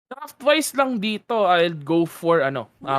Draft-wise lang dito, I'll go for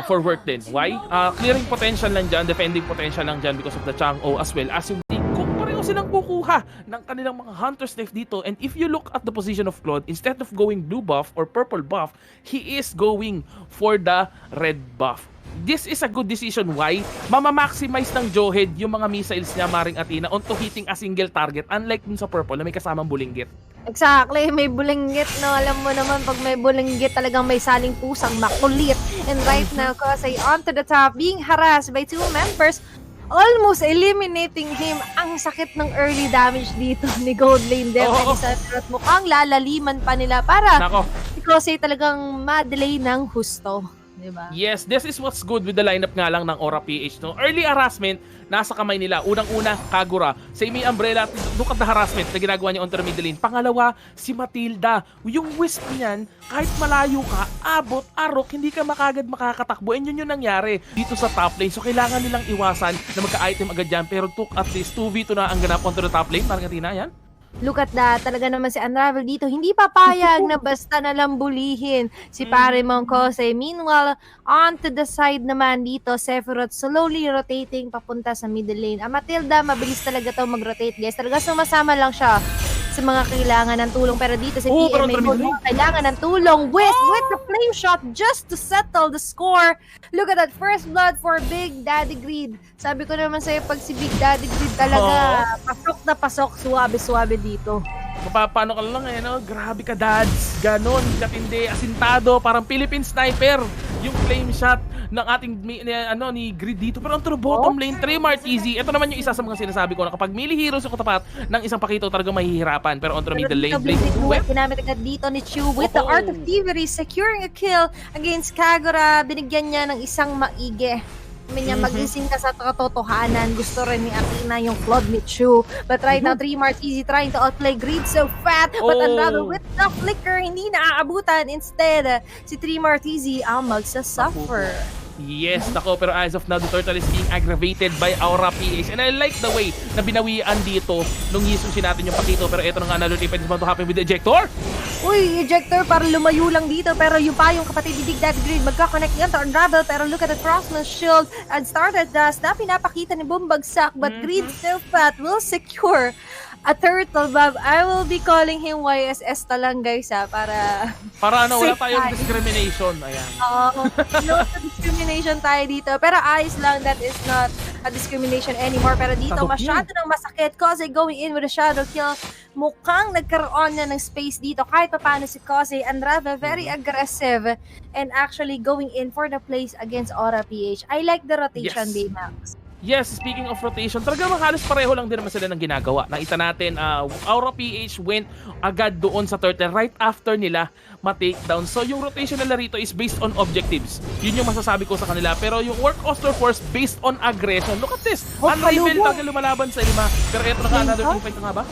for work din. Why? Clearing potential lang dyan, defending potential lang dyan because of the Chang'o as well as yung team. Kung pareho silang kukuha ng kanilang mga Hunter's Knife dito, and if you look at the position of Claude, instead of going blue buff or purple buff, he is going for the red buff. This is a good decision. Why? Mama-maximize ng Johead yung mga missiles niya, Maring Athena, onto hitting a single target, unlike dun sa purple na may kasamang bulinggit. Exactly, may bulinggit, no? Alam mo naman, pag may bulinggit, talagang may saling pusang makulit. And right now, Kosei onto the top, being harassed by two members, almost eliminating him. Ang sakit ng early damage dito ni Gold Lane Dev. At mukhang lalaliman pa nila para si Kosei talagang ma-delay ng husto. Diba? Yes, this is what's good with the lineup nga lang ng Aura PH. No? Early harassment, nasa kamay nila. Unang-una, Kagura. Sa Amy Umbrella, look at the harassment na ginagawa niya on the middle lane. Pangalawa, si Matilda. Yung wisp niyan, kahit malayo ka, abot, arok, hindi ka makakatakbo. And yun yung nangyari dito sa top lane. So kailangan nilang iwasan na magka-item agad yan. Pero took at least 2v2 na ang ganap onto the top lane. Parang Athena, yan. Look at that. Talaga naman si Unravel dito. Hindi papayag na basta nalang bulihin si pare mong Kosei. Meanwhile, on to the side naman dito, Sephiroth slowly rotating papunta sa middle lane. Matilda, mabilis talaga to mag-rotate, guys. Talaga sumasama lang siya sa mga kailangan ng tulong. Pero dito si PM may kailangan ng tulong with the flame shot just to settle the score. Look at that. First blood for Big Daddy Greed. Sabi ko naman sa'yo, pag si Big Daddy Greed talaga, pasok na pasok, suwabe-suwabe dito. Paano ka lang no? Grabe ka, dads. Ganon, katindi, asintado, parang Philippine Sniper. Yung flame shot ng ating ni Grid dito. Pero ang bottom lane, Tremart easy. Ito naman yung isa sa mga sinasabi ko na kapag melee heroes yung katapat ng isang pakito, talagang mahihirapan. Pero on the middle lane, ginamit agad dito ni Chu with the Art of Thievery, securing a kill against Kagura. Binigyan niya ng isang maigi. Magising ka sa katotohanan. Gusto rin ni Athena yung flood ni Chu. But right now, Tremart easy trying to outplay Greed so fat. But Unravel with the flicker, hindi naaabutan. Instead, si Tremart easy ang magsasuffer. Yes, nako, pero as of now, the turtle is being aggravated by Aura PH. And I like the way na binawian dito nung yisusin natin yung pakito. Pero ito na nga, another event is about to happen with the ejector. Uy, ejector para lumayo lang dito. Pero yung pa yung kapatid ni Big Daddy Greed, magka-connect yan to Unravel. Pero look at the Frostman's Shield and started dust na pinapakita ni Bumbagsak. But Greed still fat will secure a turtle bob. I will be calling him YSS talang, guys, para wala tayong discrimination. Ayan. No discrimination tayo dito. Pero ayos lang, that is not a discrimination anymore. Pero dito, masyado nang masakit. Kosei going in with a shadow kill. Mukhang nagkaroon na ng space dito. Kahit pa paano si Kosei. Unravel, very aggressive. And actually going in for the place against Aura PH. I like the rotation, Baymax. Yes, speaking of rotation, talaga halos pareho lang din naman sila ng ginagawa. Nakita natin, Aura PH went agad doon sa turtle right after nila ma-takedown. So yung rotation nila rito is based on objectives. Yun yung masasabi ko sa kanila. Pero yung work Oster Force based on aggression. Look at this! Unrivaled talaga lumalaban sa lima. Pero ito na another fight na nga ba?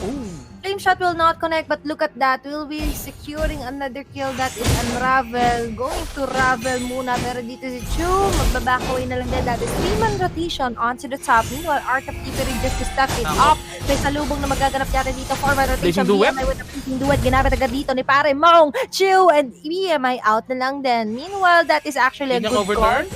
Flame shot will not connect, but look at that. We'll be securing another kill. That is Unravel. Going to Ravel muna. Pero dito si Chu, magbaback away na lang din. That is 3-man rotation onto the top. Meanwhile, Art of Thievery just to step it up. May salubong na magaganap natin dito. 4-man rotation. BMI with the placing duet. Ginamit agad dito ni pare Mong, Chu, and BMI out na lang din. Meanwhile, that is actually a good call.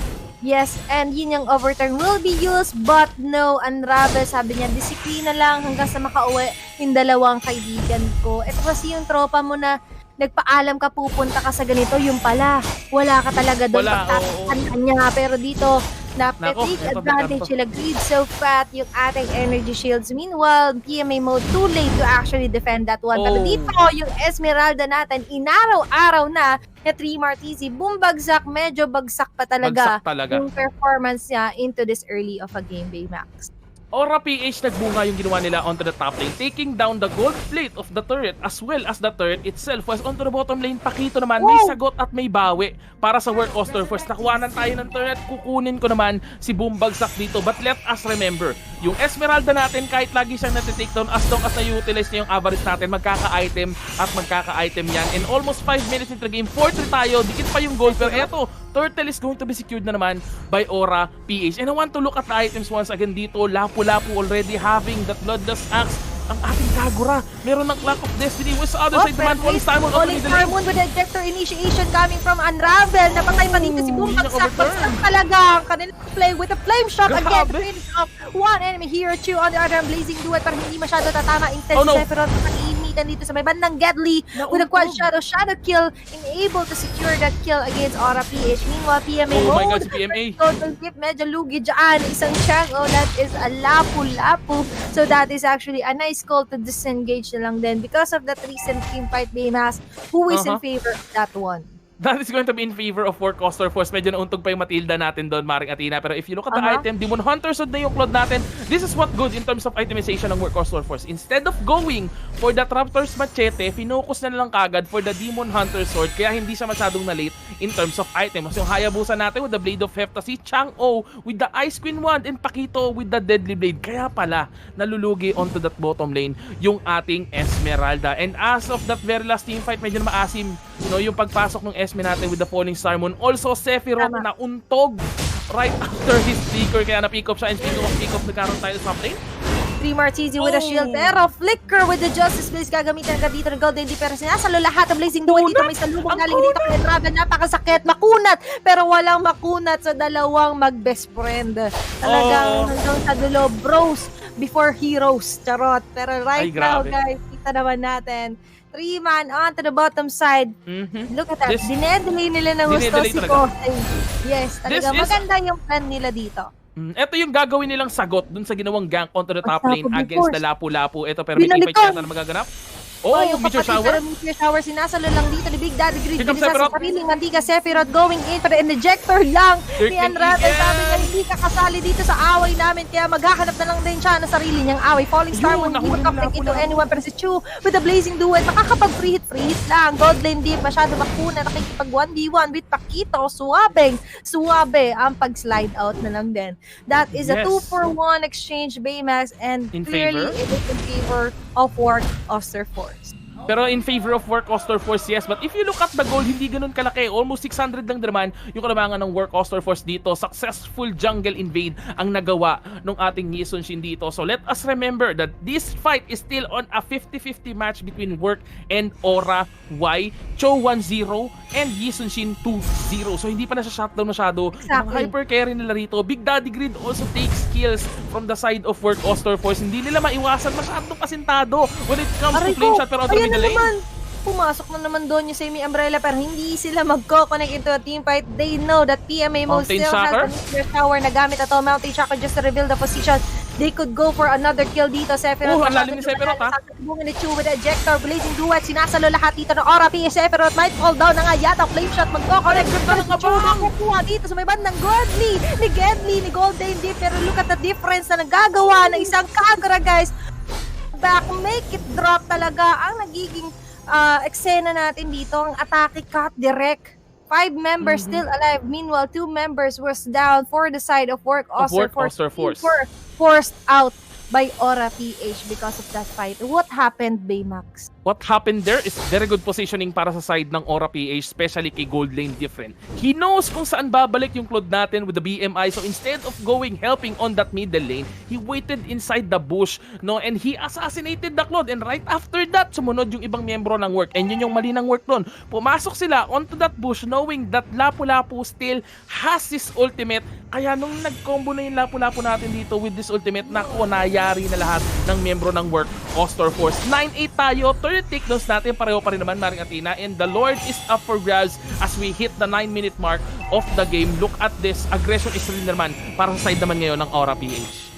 Yes, and yun yung overturn will be used, but no, Unravel, sabi niya, disiplina lang hanggang sa makauwi yung dalawang kaibigan ko. Ito kasi yung tropa mo na nagpaalam ka, pupunta ka sa ganito, yung pala, wala ka talaga doon pagtatakan niya. Pero dito, na-take advantage sila. Greed so fat yung ating energy shields. Meanwhile, PMA mode, too late to actually defend that one. Pero dito, yung Esmeralda natin, inaraw-araw na 3 Martizi, bumbagsak, medyo bagsak pa talaga yung performance niya into this early of a game, Baymax. Aura PH nagbunga yung ginawa nila onto the top lane, taking down the gold plate of the turret as well as the turret itself. Was onto the bottom lane, Pakito naman, may sagot at may bawi para sa work Oster Force. Nakuhanan tayo ng turret, kukunin ko naman si Bumbagsak dito. But let us remember, yung Esmeralda natin, kahit lagi siyang nati-takedown, as long as na-utilize niya yung avarice natin, magkaka-item at magkaka-item yan. In almost 5 minutes into the game, 4-3 tayo, dikit pa yung gold. Pero eto, turtle is going to be secured na naman by Aura PH. And I want to look at the items once again dito. Lapu-Lapu already having that Bloodlust Axe. ang ating Kagura. Meron ng Clock of Destiny. With the other side naman, Falling Star Moon. Falling Star Moon with ejector initiation coming from Unravel. Napatay pa dito si Boom. Bagsak talaga ang kanilang play with a flame shot again. The finish of one enemy hero, two on the other hand, Blazing Duet, pero hindi masyado tatama. Intense Sephiroth nakaiinitan dito sa may bandang Gedli with a quad shadow kill, able to secure that kill against Aura PH. Meanwhile, PMA oh my God, mode. si PMA. Total gift, medyo lugi dyan. Isang Chango, that is a lapu-lapu. So that is actually a nice call to disengage na lang din because of that recent team fight, Baymax. Who is in favor of that one? That is going to be in favor of Work Oster Force. Medyo nauntog pa yung Matilda natin doon, Maring Athena. Pero if you look at the item, Demon Hunter Sword na yung Claude natin. This is what good in terms of itemization ng Work Oster Force. Instead of going for the Raptor's Machete, finocus na lang kagad for the Demon Hunter Sword. Kaya hindi siya masyadong na-late in terms of items. Yung Hayabusa natin with the Blade of Hefta, si Chang-O with the Ice Queen Wand, and Pakito with the Deadly Blade. Kaya pala, nalulugi onto that bottom lane yung ating Esmeralda. And as of that very last team fight, medyo maasim, no, yung pagpasok ng Esme natin with the Falling Star Moon. Also, Sephiroth na untog right after his flicker. Kaya na-pick up siya. And speaking of pick up, nagkaroon tayo sa plane. 3 Martizi with a shield, pero Flicker with the Justice Blaze gagamitin agad dito ng Golden Deep, pero sinasalo lahat ng Blazing Duet dito, may salubong galing dito kay Raven, napakasakit, makunat, pero walang makunat sa dalawang mag-best friend. Talagang hanggang sa dulo, bros before heroes, charot. Pero right now, guys, kita naman natin, 3-man onto the bottom side. Look at that, dinedelay nila ng gusto si Kosei. Yes, talaga maganda yung plan nila dito. Ito yung gagawin nilang sagot dun sa ginawang gank onto the top lane against the Lapu-Lapu. Ito, pero may teamfight yata na magaganap. Oh, yung Meteor Shower. Meteor Shower, sinasalo lang dito ni Big Daddy Grid. Bisa sa sariling mantika, Sephiroth going in, pero in-ejector lang ni Unravel. Sabi niya, hindi ka kasali dito sa away namin, kaya maghahanap na lang din siya ng sarili niyang away. Falling Star Moon, hindi makapag into anyone, pero si Chu with the Blazing Duet, makakapag-free hit lang. God lane deep, masyado makuna, nakikipag 1v1 with Pakito, suwabe ang pag-slide out na lang din. That is a 2-for-1 exchange, Baymax, and clearly it is in favor of Work Oster Force. Pero in favor of Work Oster Force, yes. But if you look at the goal, hindi ganun kalaki. Almost 600 lang naman yung kalamangan ng Work Oster Force dito. Successful jungle invade ang nagawa ng ating Yisun Shin dito. So let us remember that this fight is still on a 50-50 match between Work and Aura Y. Cho 1-0 and Yisun Shin 2-0. So hindi pa na siya shutdown masyado. Ang hyper carry nila rito. Big Daddy Grid also takes kills from the side of Work Oster Force. Hindi nila maiwasan, masyadong kasintado when it comes to flame shot. Pero ayan na naman, pumasok na naman doon yung semi-umbrella, pero hindi sila magko-connect into a team fight. They know that PMA mode still has a nuclear tower na gamit ito. Mountain Shocker just to reveal the position. They could go for another kill dito. Sephiroth, ang lalim ni Sephiroth, ha? Bunga ni Chu with the ejector, Blazing Duet, sinasalo lahat dito ng Aura PH. Sephiroth might fall down na nga yata. Flame shot, magko-connect. Pero si Chu makukuha dito sa may bandang Godly, ni Golden Deep. Pero look at the difference na nagagawa ng isang Kagura, guys. Back, make it drop talaga ang nagiging eksena natin dito, ang atake cut direct. 5 members still alive, meanwhile 2 members was down for the side of Work Oster Force. Forced out by Aura PH because of that fight. What happened, Baymax? What happened there is very good positioning para sa side ng Aura PH, especially kay Gold Lane Different. He knows kung saan babalik yung Claude natin with the BMI, so instead of helping on that middle lane, he waited inside the bush, no, and he assassinated the Claude, and right after that, sumunod yung ibang miyembro ng Work, and yun yung mali ng Work doon. Pumasok sila onto that bush knowing that Lapu-Lapu still has his ultimate, kaya nung nag-combo na yung Lapu-Lapu natin dito with this ultimate, naku, nayari na lahat ng miyembro ng Work Oster Force. 9-8 tayo, third takedowns natin, pareho pa rin naman, Maring Athena, and the Lord is up for grabs as we hit the 9-minute mark of the game. Look at this, aggression is rin naman para sa side naman ngayon ng Aura PH.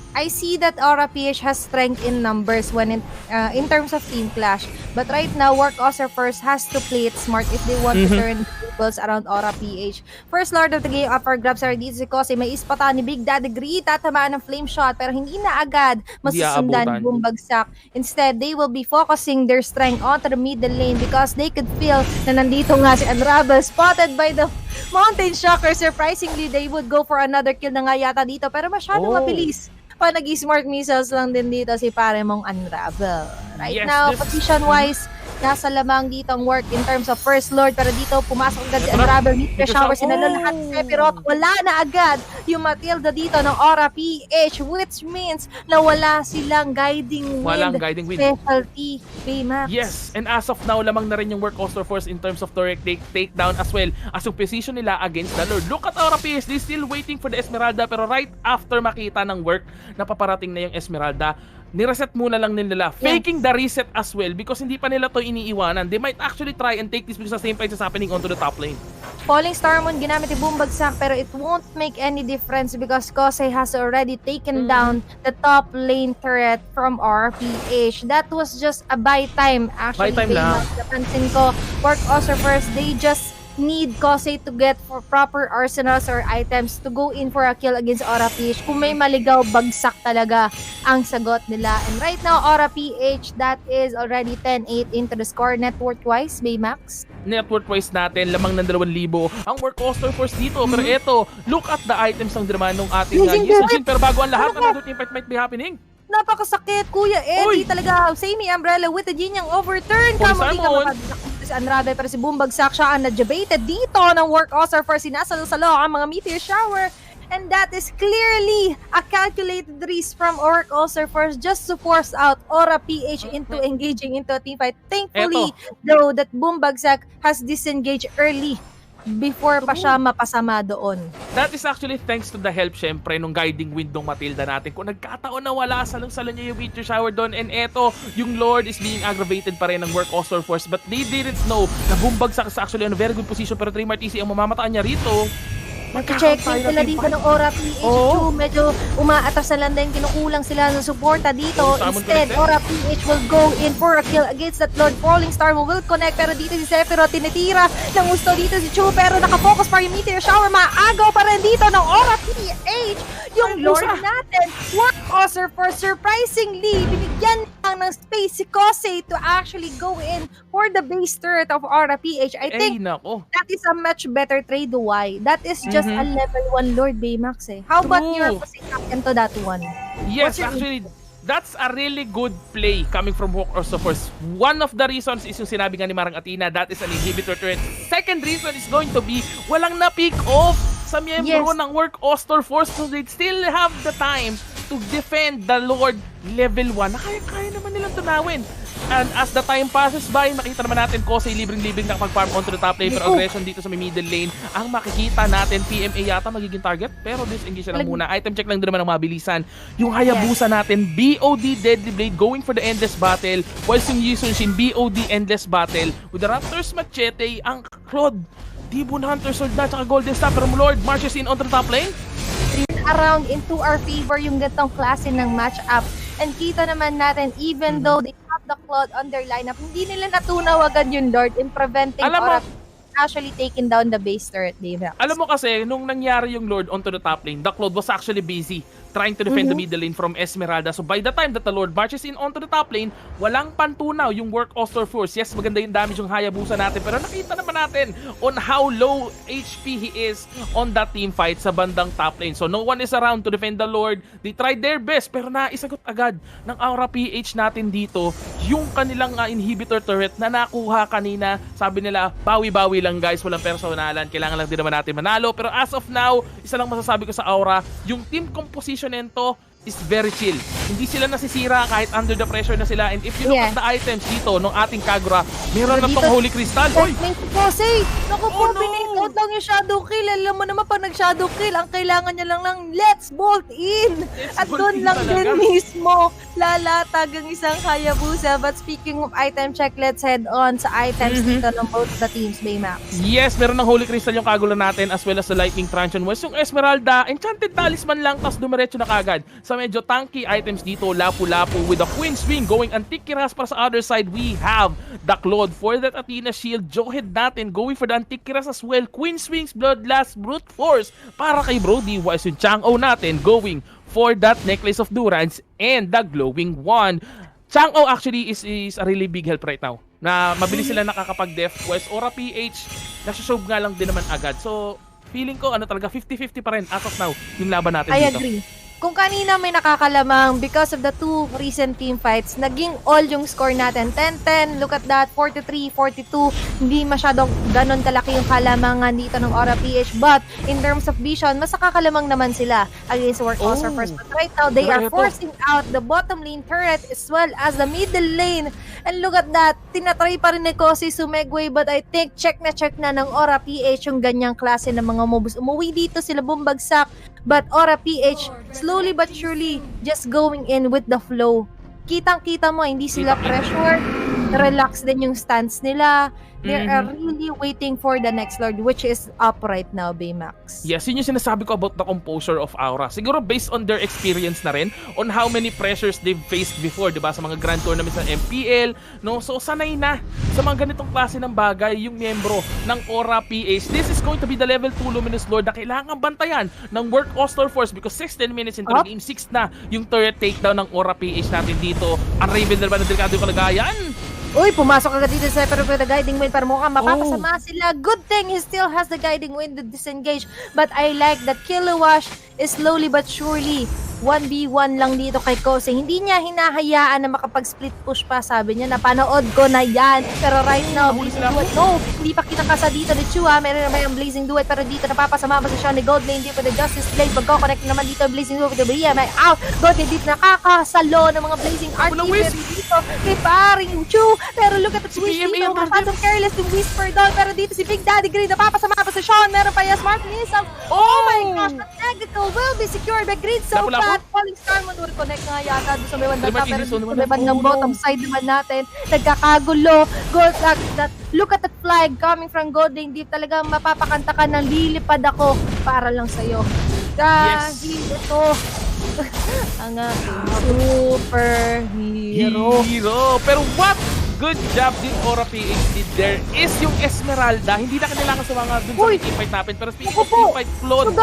I see that Aura PH has strength in numbers when in terms of team clash. But right now, Work Oster First has to play it smart if they want to turn the tables around Aura PH. First Lord of the game upper grabs are dito kasi may ispata ni Big Daddy Grid, tatamaan ng flame shot, pero hindi na agad masusundan, bumbagsak. Instead, they will be focusing their strength onto the middle lane because they could feel na nandito nga si Unravel, spotted by the Mountain Shocker. Surprisingly, they would go for another kill na nga yata dito, pero masyadong mabilis. Nag-smart missiles lang din dito si pare mong Unravel. Right now, position-wise, nasa lamang dito ang work in terms of First Lord. Pero dito, pumasok agad si Unravel. Meteor Shower, sinalo lahat si Sephiroth. Wala na agad yung Matilda dito ng Aura PH, which means na wala silang guiding wind. Walang guiding wind. Specialty, Baymax. Yes, and as of now, lamang na rin yung work Oster Force in terms of turret takedown as well as yung position nila against the Lord. Look at Aura PH, they still waiting for the Esmeralda, pero right after makita ng work, napaparating na yung Esmeralda, nireset muna lang nila, faking the reset as well because hindi pa nila to iniiwanan. They might actually try and take this because the same fight is happening onto the top lane. Falling Star Moon ginamit yung bumbagsak pero it won't make any difference because Kosei has already taken down the top lane turret from RPH. That was just a buy time actually. Buy time lang. Napansin ko, work also first, they just need Kosei to get for proper arsenals or items to go in for a kill against Aura PH. Kung may maligaw, bagsak talaga ang sagot nila. And right now, Aura PH, that is already 10-8 into the score. Net worth-wise, Baymax? Net worth-wise natin, lamang ng 2,000 ang work Oster Force dito. Pero eto, look at the items ng demand ng ating Yushin. Pero bago ang lahat, another team fight might be happening. Napakasakit, Kuya Eddie. Talaga, same umbrella with the Jinyang overturn. Kamo di ka makabagsak si Unravel, pero si Boombagsak siya ang na-debated dito ng work Oster for sinasalo-salo ang mga Meteor Shower. And that is clearly a calculated risk from Work Oster Force just to force out Aura PH into engaging into a team fight. Thankfully, though, that Boombagsak has disengaged early before pa siya mapasama doon. That is actually thanks to the help syempre nung guiding wind ng Matilda natin. Kung nagkataon na wala, salong-salo niya yung Meteor Shower doon. And eto, yung Lord is being aggravated pa rin ng Work Oster Force. But they didn't know na Boombagsak is actually on a very good position. Pero Trey Martisi ang mamataan niya rito. Nag-check-in sila dito ng Aura PH. Medyo umaatras na lang din. Kinukulang sila ng suporta dito. Instead, Aura PH will go in for a kill against that Lord. Falling Star will connect. Pero dito si Sephiroth tinitira ng gusto dito si Chu. Pero nakafocus pa yung Meteor Shower. Maagaw pa rin dito ng Aura PH. Yung Lord natin, Work Oster for surprisingly, binigyan lang ng space si Kosei to actually go in for the base turret of Aura PH. I think that is a much better trade. Why? That is just a level 1 Lord Baymax eh. How about your position into that one? Yes, actually, that's a really good play coming from Work Oster Force. One of the reasons is yung sinabi nga ni Marang Athena, that is an inhibitor turret. Second reason is going to be walang na-pick off sa miyembro ng Work Oster Force, so they still have the time to defend the Lord level 1 na kaya naman nilang tunawin. And as the time passes by, makita naman natin Kosei libreng-libreng nakapag-farm onto the top lane, pero aggression dito sa middle lane. Ang makikita natin, PMA yata magiging target, pero disengage lang muna. Item check lang din naman ang mabilisan. Yung Hayabusa natin, BOD Deadly Blade going for the Endless Battle, whilst yung Yisunshin, BOD Endless Battle. With the Raptor's Machete, ang Claude, Demon Hunter Sword na, tsaka Golden Staff, pero Lord marches in onto the top lane. Around into our favor yung gatong klase ng match-up. And kita naman natin, even though they have the Claude on their lineup, hindi nila natunaw agad yung Lord in preventing Aura actually taking down the base turret, Dave. Alam mo kasi, nung nangyari yung Lord onto the top lane, the Claude was actually busy trying to defend the middle lane from Esmeralda. So by the time that the Lord marches in onto the top lane, walang pantunaw yung Work Oster Force. Yes, maganda yung damage yung Hayabusa natin, pero nakita naman natin on how low HP he is on that team fight sa bandang top lane. So no one is around to defend the Lord. They tried their best, pero naisagot agad ng Aura PH natin dito yung kanilang inhibitor turret na nakuha kanina. Sabi nila, bawi-bawi lang guys, walang personalan. Kailangan lang din naman natin manalo. Pero as of now, isa lang masasabi ko sa Aura, yung team composition nito is very chill. Hindi sila nasisira kahit under the pressure na sila. And if you look at the items dito ng ating Kagura, meron na tong Holy Crystal. Oy! Kasi, naku po, binake-out lang yung shadow kill. Alam mo naman pag nag-shadow kill, ang kailangan niya lang let's bolt in. At doon lang din mismo lalatag ang isang Hayabusa. But speaking of item check, let's head on sa items dito ng both the teams, Baymax. Yes, meron ng Holy Crystal yung Kagura natin as well as the Lightning Truncheon. Whereas yung Esmeralda, Enchanted Talisman lang, tas dumiretso na kagad. Sa medyo tanky items dito, Lapu-Lapu with the Queen Swing going Antikiras. Para sa other side, we have the Claude for that Athena Shield. Johead natin going for the Antikiras as well. Queen Swings, Bloodlust, Brute Force para kay Brody. Whilst yung Chang'o natin going for that Necklace of Durance and the Glowing Wand. Chang'o actually is a really big help right now. Na mabilis sila nakakapag-def. Whilst Aura PH, nasa-show nga lang din naman agad. So, feeling ko, talaga, 50-50 pa rin as of now yung laban natin dito. I agree. kung kanina may nakakalamang because of the two recent team fights, naging all yung score natin. 10-10, look at that, 43-42. Hindi masyadong ganon kalaki yung kalamangan dito ng Aura PH. But in terms of vision, mas nakakalamang naman sila against Work Oscar first. But right now, they are forcing out the bottom lane turret as well as the middle lane. And look at that, tinatry pa rin ni Kosi sumegway, but I think check na ng Aura PH yung ganyang klase ng mga moves. Umuwi dito sila bumbagsak. But Aura PH, slowly but surely, just going in with the flow. Kitang-kita mo, hindi sila pressure. Relax din yung stance nila. They are really waiting for the next Lord, which is up right now, Baymax. Yes, yun yung sinasabi ko about the composure of Aura. Siguro based on their experience na rin, on how many pressures they've faced before, diba? Sa mga grand tournaments ng MPL, no? So, sanay na sa mga ganitong klase ng bagay yung miyembro ng Aura PH. This is going to be the level 2 Luminous Lord na kailangan bantayan ng Work Oscar Force because 16 minutes into the game, 6 na yung turret takedown ng Aura PH natin dito. Unravel na ba na delikado yung kalagayan? Uy, pumasok agad dito sa pero the guiding wind para mukhang mapapasama sila. Good thing he still has the guiding wind to disengage. But I like that Kilowash is slowly but surely 1v1 lang dito kay Kose. Hindi niya hinahayaan na makapag-split push pa. Sabi niya, napanood ko na yan. Pero right now, Blazing Duet, no, hindi pa kinakasa dito ni Chua. Meron naman yung Blazing Duet, pero dito napapasama ba siya ni Gold Lane dito with the Justice Blade. Pagko-connect naman dito Blazing Duet with the BMI out. Gold Lane dito nakakasalo ng mga Blazing Artillery dito kay paring Chu. Pero look at the switch dito. Kapasong careless yung Whisper doll. Pero dito si Big Daddy Green, napapasama pa si Sean. Meron pa yung Smartinism. Oh my gosh, the Negative will be secured by Green so fast. Falling Star Moon will connect nga yata doon sa may bandang top, pero dito sa may bandang bottom side naman natin, nagkakagulo. Look at that flag coming from Gold Lane Deep. Talagang mapapakanta ka ng lilipad ako para lang sa'yo. Dahil ito ang aking superhero. Pero what good job din Aura PH did there is yung Esmeralda. Hindi na kailangan sa mga dun sa team fight natin. Pero speaking of team fight, Claude,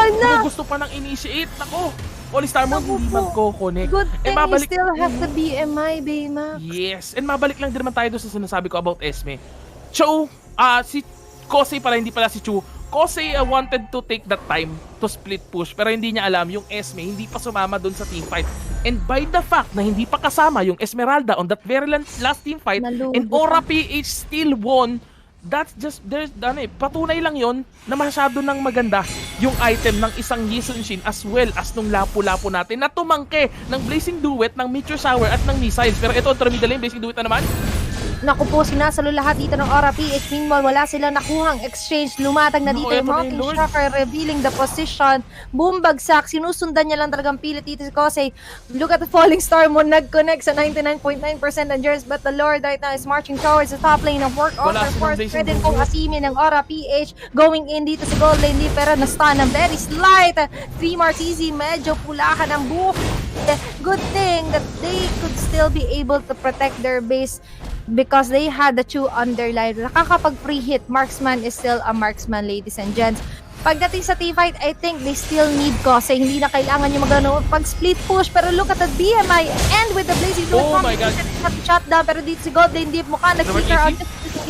gusto pa nang initiate. Nako, All Star Moon hindi magko-connect. Good thing he still has the BMI, Baymax. Yes, and mabalik lang din naman tayo doon sa sinasabi ko about Esme. Cho, si Kosei pala, hindi pala si Chu. Kosei wanted to take that time to split push, pero hindi niya alam yung Esme hindi pa sumama doon sa team fight. And by the fact na hindi pa kasama yung Esmeralda on that very last team fight, and Aura PH still won, that's just, patunay lang yon na masyado nang maganda yung item ng isang Yisun Shin as well as nung lapu-lapu natin na tumangke ng Blazing Duet, ng Meteor Shower at ng Missiles. Pero ito, middle lane, Blazing Duet na naman. Naku po, sinasalo lahat dito ng Aura PH. Meanwhile, wala silang nakuhang exchange. Lumatag na dito yung Mountain Shocker, revealing the position. Bumagsak. Sinusundan niya lang talagang pilit dito si Kosei. Look at the Falling Star mo. Nag-connect sa 99.9% endurance. But the Lord right now is marching towards the top lane ng Work Oscar Force. Pwede kong asimin ng Aura PH. Going in dito sa Gold Lane. Pero na-stun ng very slight. 3 Martizi, medyo pulakan ang buhok. Good thing that they could still be able to protect their base because they had the two underline. Nakakapag-free hit, marksman is still a marksman, ladies and gents. Pagdating sa teamfight, I think they still need Kosei. Hindi na kailangan yung pag-split push. Pero look at the BMI and with the Blazing Duet. Oh my God. Shutdown. Pero dito si God Lane Deep mukha nag-flicker out.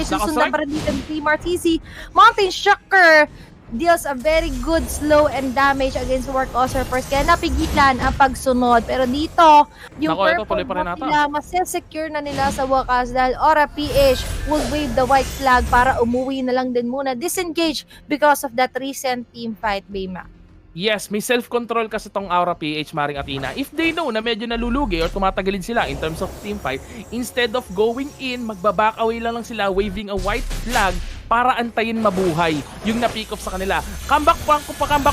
Susundan pa rin dito ng 3 Martizi. Mountain Shocker deals a very good slow and damage against Work Oscar First. Kaya napigilan ang pagsunod. Pero dito, yung purple nila, masesecure na nila sa wakas dahil Aura PH will wave the white flag para umuwi na lang din muna. Disengage because of that recent team fight, Baymax. Yes, may self-control kasi tong Aura PH, Maring Athena. If they know na medyo nalulugi or tumatagalin sila in terms of team fight, instead of going in, magbaback away lang sila, waving a white flag para antayin mabuhay yung na-pick off sa kanila. Comeback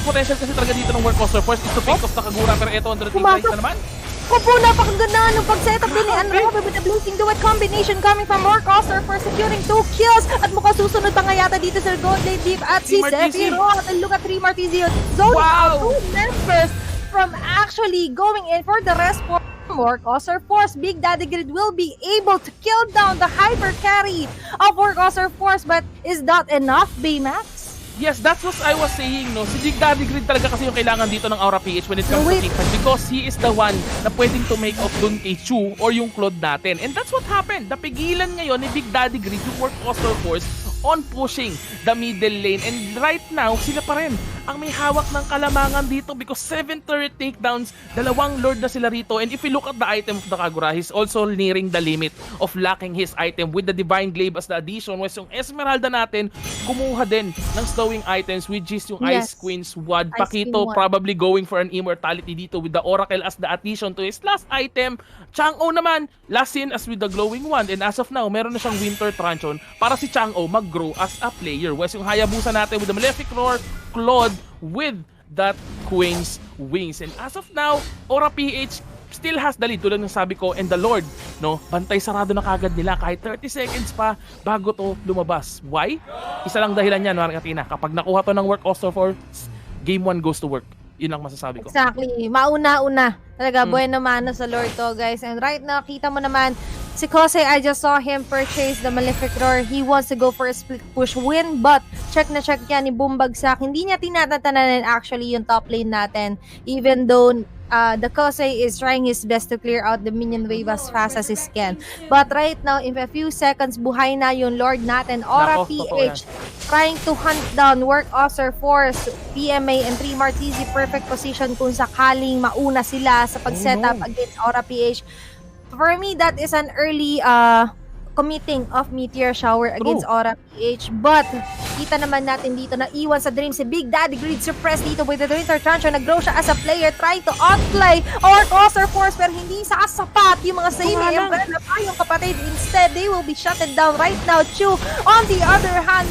potential kasi talaga dito ng Work Oscar Force is to pick off sa Kagura, pero ito under team fight na naman. Kupo, napakaganda ng pag-setup din ni Unravel with the Blazing Duet combination coming from Work Oscar for securing 2 kills. At mukhang susunod pa nga yata dito sa Gold Lane Deep at si Sephiroth. And look at 3 Martizi zoning out 2 members from actually going in for the rest for Work Oscar Force. Big Daddy Grid will be able to kill down the hyper carry of Work Oscar Force, but is that enough, Baymax? Yes, that's what I was saying, no? Si Big Daddy Grid talaga kasi yung kailangan dito ng Aura PH when it comes to teamfight because he is the one na pwedeng to make off dun kay Chu or yung Claude natin. And that's what happened. Napigilan ngayon ni Big Daddy Grid yung Work Oscar Force on pushing the middle lane. And right now, sila pa rin ang may hawak ng kalamangan dito because 7 turret takedowns, 2 lord na sila rito. And if you look at the item of the Kagura, he's also nearing the limit of lacking his item with the Divine Glaive as the addition. Whereas yung Esmeralda natin, kumuha din ng stowing items which is yung Ice Queen's Wad. Ice Pakito Queen Wad. probably going for an immortality dito with the Oracle as the addition to his last item. Chang'o naman, last seen as with the glowing wand. And as of now, meron na siyang Winter Truncheon para si Chang'o mag-grow as a player. Whereas yung Hayabusa natin with the Malefic Roar, Claude with that Queen's Wings. And as of now, Aura PH still has the lead tulad ng sabi ko, and the Lord, no, bantay sarado na kagad nila kahit 30 seconds pa bago to lumabas. Why? Isa lang dahilan yan, Marikatina. Kapag nakuha to ng work Oster Force, game 1 goes to work. Yun lang masasabi ko. Exactly. Mauna-una. Talaga, bueno mano sa Lord to, guys. And right now, kita mo naman, si Kose, I just saw him purchase the Malefic Roar. He wants to go for a split push win, but check na check niya ni Bumbagsak. Hindi niya tinatatanan actually yung top lane natin, even though the Kose is trying his best to clear out the minion wave as fast as he can. But right now, in a few seconds, buhay na yung Lord natin. Aura PH trying to hunt down Work Oster Force, PMA, and 3 Martizi. Perfect position kung sakaling mauna sila sa pag-setup against Aura PH. For me, that is an early committing of Meteor Shower against Aura PH. But, kita naman natin dito na iwan sa dream si Big Daddy Greed, suppressed dito with the Winter Truncheon. Nag-grow siya as a player, trying to outplay our Oster Force, pero hindi sasapat yung mga same umbrella pa yung kapatid. Instead, they will be shutted down right now. Chu, on the other hand,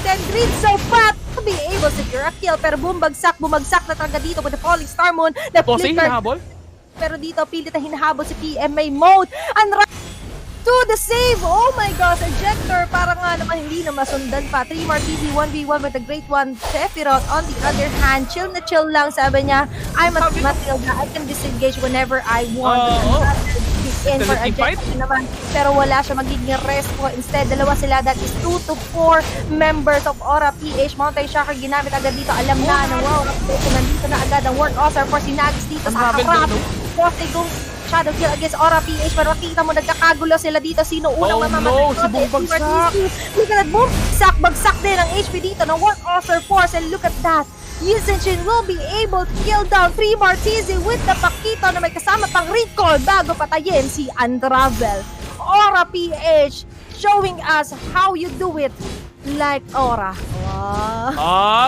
then Greed so fat to be able to secure a kill, pero bumagsak na talaga dito with the Falling Star Moon. Pero dito, pilit na hinahabol si PMA mode. And to the save! Oh my gosh, ejector! Para nga naman hindi na masundan pa. 3 Martizi, 1v1 with the Great One, Sephiroth. On the other hand, chill na chill lang. Sabi niya, I'm a Matilda. I can disengage whenever I want. In for ejector naman. Pero wala siya magiging rest po. Instead, dalawa sila. That is 2 to 4 members of Aura PH. Multi-shocker ginamit agad dito. Alam na wow, nandito na agad ang Work Oster for Sinagis dito sa harap. They go shadow kill against Aura PH, pero makita mo nagkakagulo sila dito. Sino unang mamamatay? Si Bumbagsak! Look at that, Bumbagsak! Bagsak din ang HP dito ng Work Oster Force, and look at that. Yuzenshin will be able to kill down 3 Martizi with the Pakito na may kasama pang recall bago patayin si Unravel. Aura PH showing us how you do it like Aura.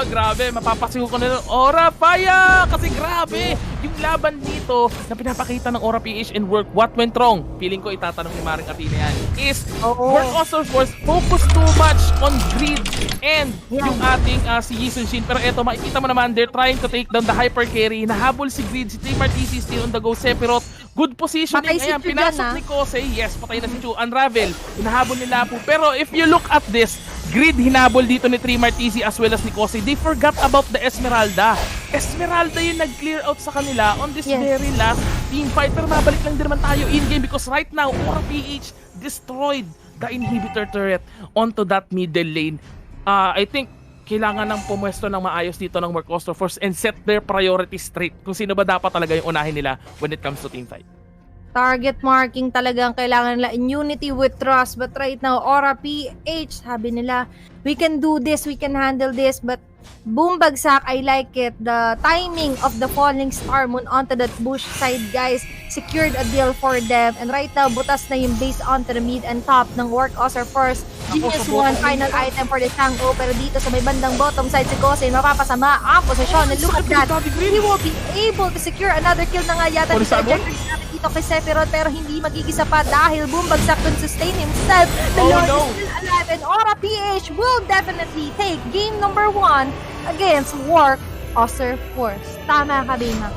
Grabe. Mapapasigo ko na ng Aura Fire! Kasi grabe, yung laban dito na pinapakita ng Aura PH and Work, what went wrong? Feeling ko itatanong ni Maring Athena yan. Is Work Oster Force focus too much on Greed and yung ating si Yuzenshin. Pero eto, makikita mo naman, they're trying to take down the hyper carry. Nahabol si Greed, si 3 Martizi still on the go. Sephiroth, good positioning. Ayan, pinasok ni Kose. Yes, patay na si Chu. Unravel, hinahabol nila po. Pero if you look at this, Greed hinabol dito ni 3 Martizi as well as ni Kose. They forgot about the Esmeralda. Esmeralda yung nag-clear out sa kanila on this very last team fight. Pero mabalik lang din naman tayo in-game because right now, Aura PH destroyed the inhibitor turret onto that middle lane. I think kailangan ng pumwesto ng maayos dito ng Work Oster Force and set their priorities straight kung sino ba dapat talaga yung unahin nila when it comes to team fight. Target marking talagang kailangan nila in unity with trust. But right now, Aura PH, sabi nila, we can do this, we can handle this. But Bumbagsak, I like it. The timing of the Falling Star Moon onto that bush side, guys, secured a deal for them. And right now, butas na yung base onto the mid and top ng Work Oster First. Genius one final item for the Chang'o. Pero dito sa may bandang bottom side si Kose, mapapasama ang posisyon. And look at that, he will be able to secure another kill na nga yata dito kay Sephiroth, pero hindi magigisa pa dahil Bumbagsak can sustain himself. The Lord is still alive, and Aura PH will definitely take game number 1 against Work Oster Force. Tama ka, Bima.